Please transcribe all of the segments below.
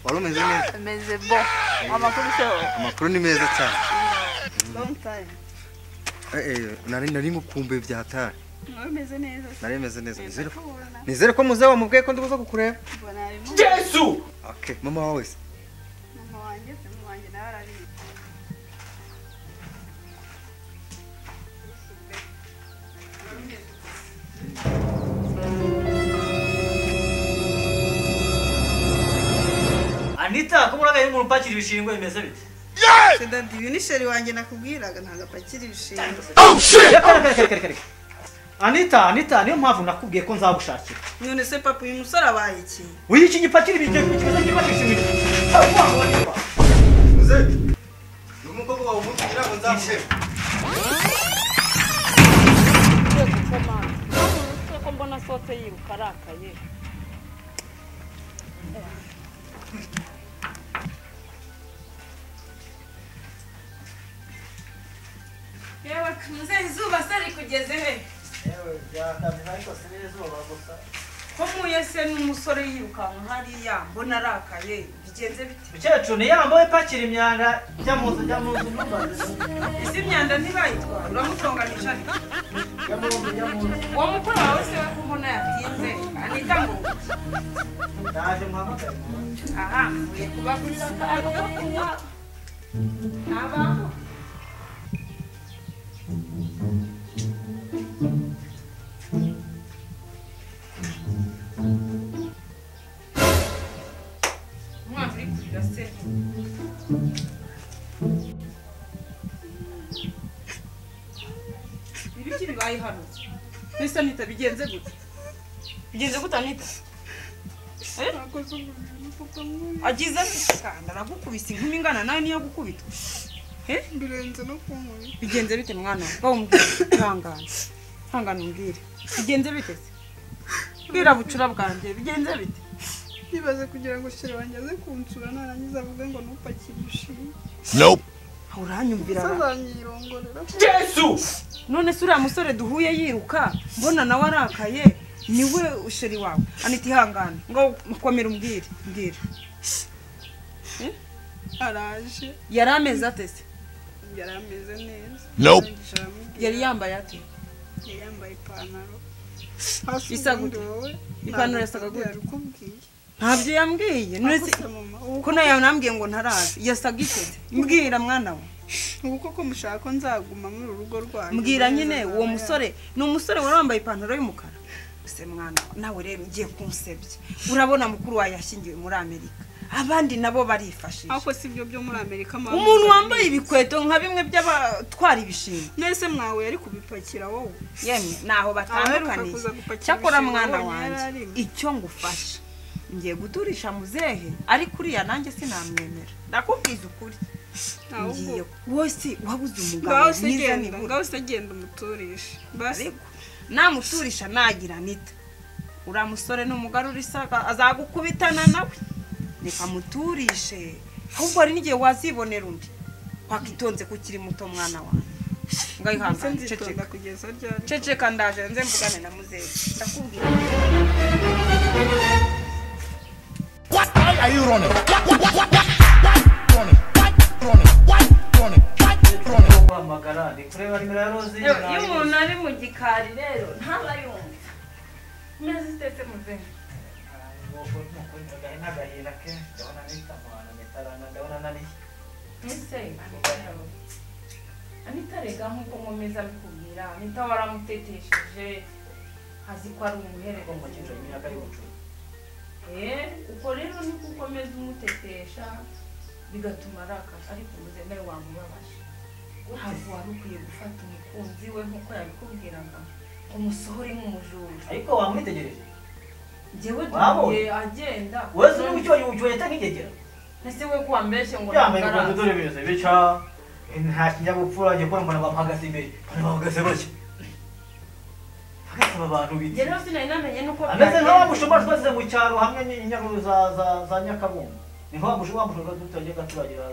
warumeze neza meze bo amakuru se amakuru ni meza cyane long time nari ngukumbuye byatari meze neza nari meze neza nizere ko muze wamubwiye ko ndibuza kukureba Yesu okay mama wawe se mama wanjye narari Anita kumuraga yiri mu rupakira ibishingwe bimeze bite Sedadi unisheri wanjye nakubwiraga ntagapakira ibishingwe Oh shit kare Anita niyo mpamvu nakubwiye ko nzagushakira none se papa uyu musore abaye iki uyu iki gipakira ibintu kibaza kibakisha ibintu muze n'umukobwa wawe umugira ngo nzamuhe ko mbona sote yiruka arakaye yewe muze izuba sari kugeze he yewe byakaze ariko sinizuba gusa ko muyese n'umusore yirukanka hariya mbona arakaye bigenze bite Mukecuru ni yambaye pakira imyanda jya mu numba isi imyanda ntibayitwara uramutonganisha ariko jya mu uwo mukuru wawe se we kumbona yatinze anita ngo naje muhamagara aha mvuye kubagurira akantu ko kunywa ntabaho umwana uri kurira se ibiki bibaye hano mbese anita bigenze gute anita agize kandi aragukubise inkumi ingana nawe niyo gukubita birenze no kunkubita bigenze bite mwana bawumbwira hangana umbwire bigenze bite se bwira bucura bwanjye bigenze bite bibaze kugira ngo shira wanjye aze kunsura narangiza avuge ngo nupakire ibishingwe nope uranyumvira azanyirongorera Yesu none se uriya musore duhuye yiruka mbona nawe arakaye niwe usheri wawe anita ihangana ngo mukomere umbwire araje yari ameze ate se yari ameze neza Nope. yari yambaye ate yari yambaye ipantaro Isa gute? Ipantaro yasaga gute? yarukubwiye ntabyo yambwiye none se akose mama ko nayo nambwiye ngo ntarazi yasaga iteze mbwira mwana we ubu koko mushaka ko nzaguma muri uru rugo rwanyu mbwira nyine uwo musore ni umusore wari wambaye ipantaro y'umukara se mwana nawe rero ugiye kunsebya urabona mukuru wawe yashyingiwe muri Amerika abandi nabo barifashisha ako si byo muri Amerika umuntu wambaye ibikweto nka bimwe by'abatwara ibishingwe nese mwawe yari kubipakira wowe yemwe naho batandukaniye cyakora mwana wanjye icyo ngufasha ngiye guturisha muzehe ariko uriya nanjye sinamwemera ndakubwiza ukuri ngiye wose wabuze umugabo mwiza nibura ngaho se genda umuturisha basi namuturisha nagira nita uriya musore n'umugabo urisaga azagukubitana nawe reka muturishe ahubwo hari n'igihe wazibonera undi wakitonze ko ukiri muto mwana wawe ngayihangane ceceka ndaje nze mvugane na muzehe ndakubwira What are you running? guhamagara ndi kureba nimero ya Rose iyo umuntu ari mu gikari rero ntaba yumva meze itetse muzehe Anita rega nkuko nkomeza bikubwira Anita waramutetesheje azi ko ari umuhereko mu cyiciro cy'imyaka y'ubucuruzi uko rero niko ukomeza umutetesha bigatuma arakaza ariko muzehe nawe wamubabaje ntabwo wari ukwiye gufata umukunzi we nkuko yabikubwiraga umusohore nk'umujura ariko wamwitegereje njyewe tugiye agenda wese uri ucyuye nk'igegera ese we kuwa mbeshye ngo yambaye ngo dore bimeze bica nta kinyabupfura ngiye kubona mbona bahagaze imbere bahagaze bake hagati abantu biti rero sinari namenye nuko ameze nk'aho mushobora twese mu cyaro hamwe n'inyaruru za Nyakabungo ni nk'aho mushobora tutajya gaturagira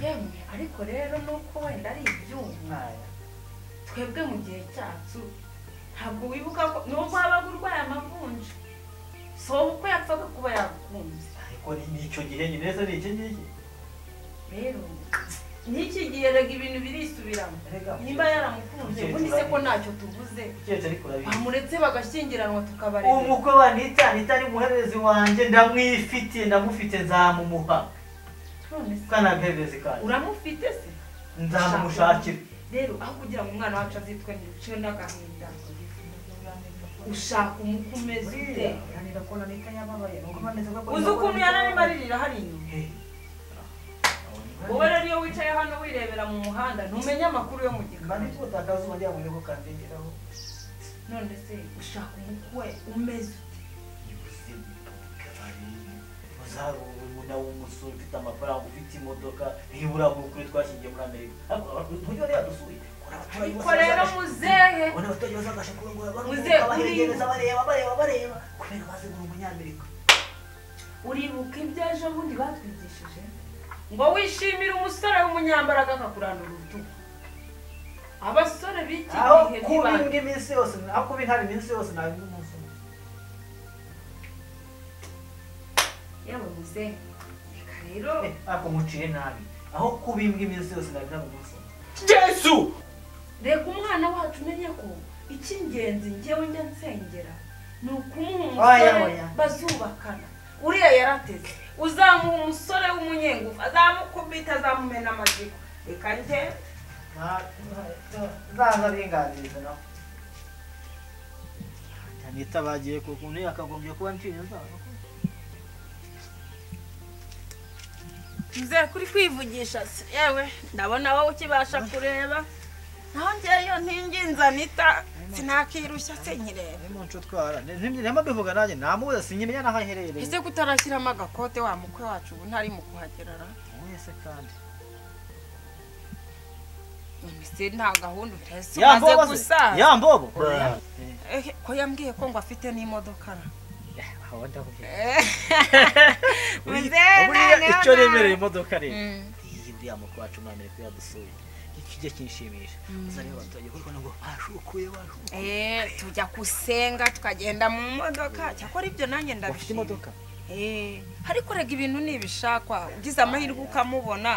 yemwe ariko rero nuko wenda ari ibyuma twebwe mu gihe cyacu ntabwo wibuka ko nubwo wabaga urwaye amavunja so uko yapfaga kuba yagukunze ariko ko ni icyo gihe nyine neza ni iki ngiki rero n'iki gihe rega ibintu birisubiramo nimba yaramukunze ubundi se ko ntacyo tuvuze cyetse ariko urabizi bamuretse bagashyingiranwa tukabareba umukwe wa Anita ni muherezi wanjye ndamufite nzamumuha none se kana muherezi kandi uramufite se nzamumushakira rero aho kugira ngo umwana wacu azitwe n'icyo n'agahinda ushaka umukwe umeze ute yanira ko Anita yababaye nuko bameze ko uzi ukuntu yanarimaririra hari inyuma wowe rero iyo wicaye hano wirebera mu muhanda ntumenye amakuru yo mu gikari kandi tutakazuba njya mu rugo kandengeraho none se ushaka umukwe umeze uzarubona w'umusore ufite amafaranga ufite imodoka ntibura kuri twashingiye muri Amerika ntujye rero dusuye ariko rero muzehe ubona abaturage bazabasha kurongora Muzehe, baregereza bareba kubera bazi ngo umunyamerika uribuka ibyo ejo bundi batwigishije ngo wishimire umusore w'umunyambaraga akakurandura urutugu abasore b'iki gihe kubinga iminsi yose aho kubintara iminsi yose ntabwo umunsi umwe yewe muzehe reka rero ako muciye nabi aho kubimbwa iminsi yose ntabwo umunsi umwe Yesu reka umwana wacu umenye ko icy'ingenzi njyewe njya nsengera ni ukumuha umusore bazubakana uriya yarateze uzamuha umusore w'umunyengufu azamukubita azamumena amajipo reka njye nzaza binganiriza nawe Anita bagiye ku kuntu yakagombye kuba nshinga nzaba nze kuri kwivugisha yewe ndabona wowe ukibasha kureba naho ngeyo ntinginze Anita sinakirushya se nkireba ni muncu twara ntema bivuga nanjye namubuza sinyimenya naho aherereye ese kutarashyiramo agakote wa mukwe wacu ubu ntari mu kuhagerara wese kandi ese nta gahunda utese umaze gusaza yambobo ko yambwiye ko ngo afite n'imodoka aho ndakubwiye muzehe icyo remereye imodoka rero iyi uriya mukwe wacu muri Amerika yadusuye kijya kinshimisha uzareba abaturage kuko ngo bashukuye tujya gusenga tukagenda mu modoka cyakora ibyo nanjye ndabifite imodoka ariko rega ibintu nibishakwa ugize amahirwe ukamubona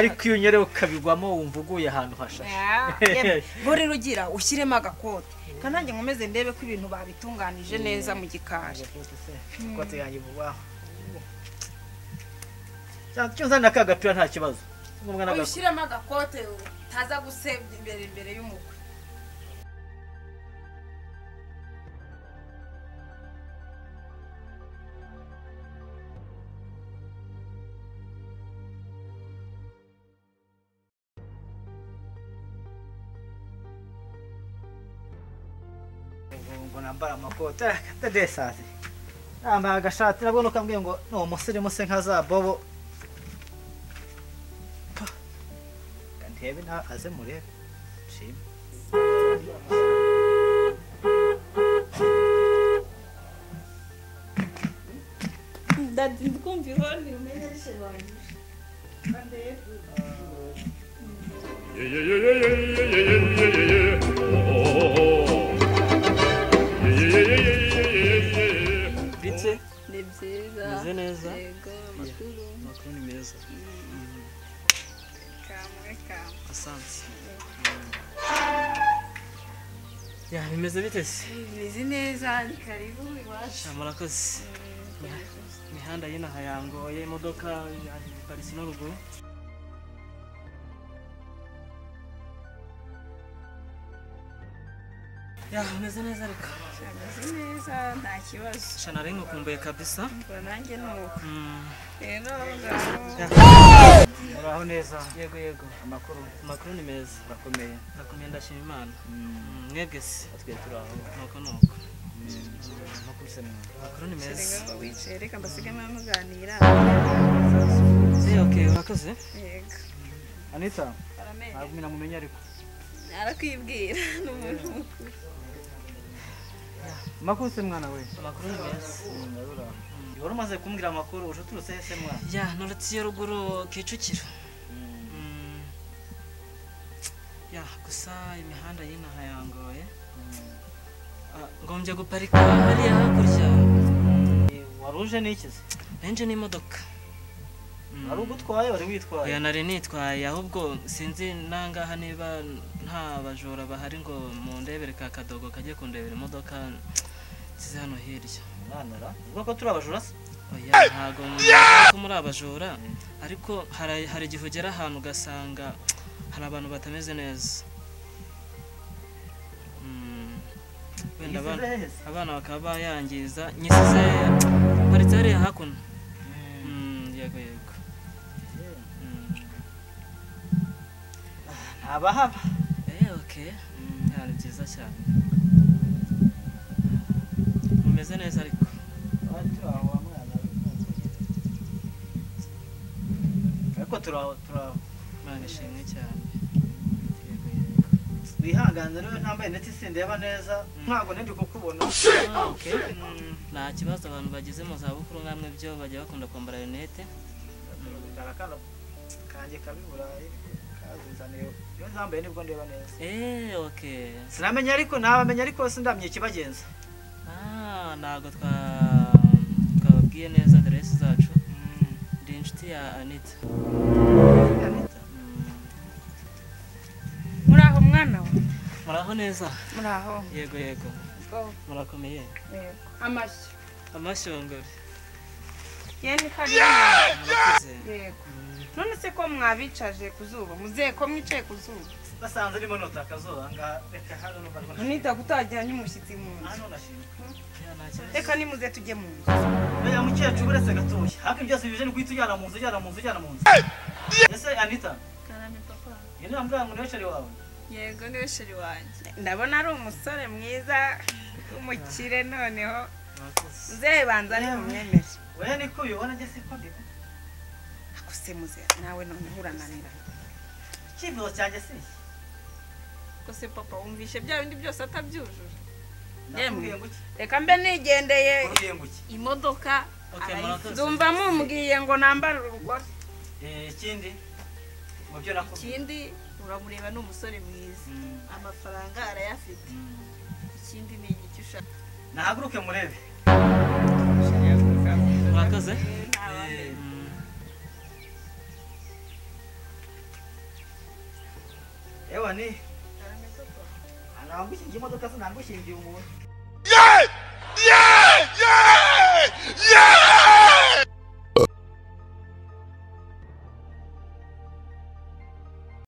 ariko iyo unyere ukabigwamo wumva uguye ahantu hashashe buri rugira ushyiremo agakote kandi nanjye nkomeze ndebe ko ibintu babitunganije neza mu gikari kote yanjye vuba cyo nzana ka gapira nta kibazo ushyiremo agakote utaza gusebya imbere y'umukwe ngo nambara amakote atadesaze nambara agashati nabwo nukambwiye ngo ni umusirimu se nka za bobo ndebe na aze murebe shima Dadi ndikumva ihoni umenye rishibanije Bitse ni byiza meze neza yego makuru ni meza kamwe asante bimeze bite se bimeze neza ni karibu iwacu murakoze imihanda y'inaha yangoye imodoka paritse no ruguru umeze neza ariko ameze neza nta kibazo shana rero ngukumbuye kabisa ngo nanjye nuko rero uraho neza yego amakuru ni meza urakomeye ndashima Imana mwebwe se atwiye turaho nuko nakuse amakuru ni meza wicaye reka mbasigamo muganira okay urakoze yego Anita ntabwo mina mumenye ariko arakwibwira n'umuntu mukuru makuse mwana we amakuru ni meza wari umaze kumbwira amakuru uje uturutse he se mwana nturutse iyo ruguru Kicukiro gusa imihanda y'inaha yangoye ngombye guparika hariya hakurya wari uje n'ikizi Nje n'imodoka. ari ugutwaye wari witwaye Oya nari nitwaye ahubwo sinzi nangaha niba nta bajura bahari ngo mundebere ka kadogo kagiye kundebera imodoka nsize hano hirya. mwanara ubwo ko turi abajura se Oya ntago ko muri abajura ariko hari igihe ugera ahantu ugasanga hari abantu batameze neza. Wenda abana bakaba bayangiza nyisize paritse hariya hakuno. Yego yego. ntabahaba Okay. Ni byiza cyane. Mumeze neza ariko. ariko turaho Mana ishimwe cyane. wihangane rero ntambaye ndetse sindeba neza ntago ndi kukubona Okay. Nta kibazo abantu bageze mu za bukuru nkamwe byo bajya bakunda kwambara lunette. karakana kanje kabiburaye kazinzaniye yo nzambaye nibwo ndeba neza Okay. sinamenya ariko nabamenya ariko sindamye kibagenza Ntago twababwiye neza adresse zacu. Ndi inshuti ya Anita. Muraho mwana we. Muraho neza. Muraho. Yego yego. Murakomeye. Yego. Amashyi. Amashongore. Yeni kariya. Murakoze. Yego. None se ko mwabicaje ku zuba muze ko mwicaye ku zuba basanze ndimo nota akazuba nga reka hano no bari nita kutagira umushyitsi mu nzu hano nashimye reka nimuze tujye mu nzu oya mukecuru uretse gatuye hafi byose bije ni kwitujyana mu nzu ese Anita Karame papa. yene ambwa ngo niwe wawe Yego niwe sheri wanjye. ndabona ari umusore mwiza umukire noneho Murakoze. nzebanza ari mumwemere oya niko ubibona nge siko ndi akuse muze nawe none urananira kibizo cyanjye si Ko se papa wumvishe bya bindi byose atabyujuje. nakubwiye ngo iki reka mbe nigendeye nakubwiye ngo iki Imodoka Okay, murakoze. ndumva mumbwiye ngo nambare urugori ikindi mu byo nakubwiye ikindi uramureba ni umusore mwiza. Amafaranga arayafite. Ikindi ni icyo ushaka. nahaguruke murebe Murakoze. ewa ni anangushingiye imodoka sinangushingiye umuntu Yeah!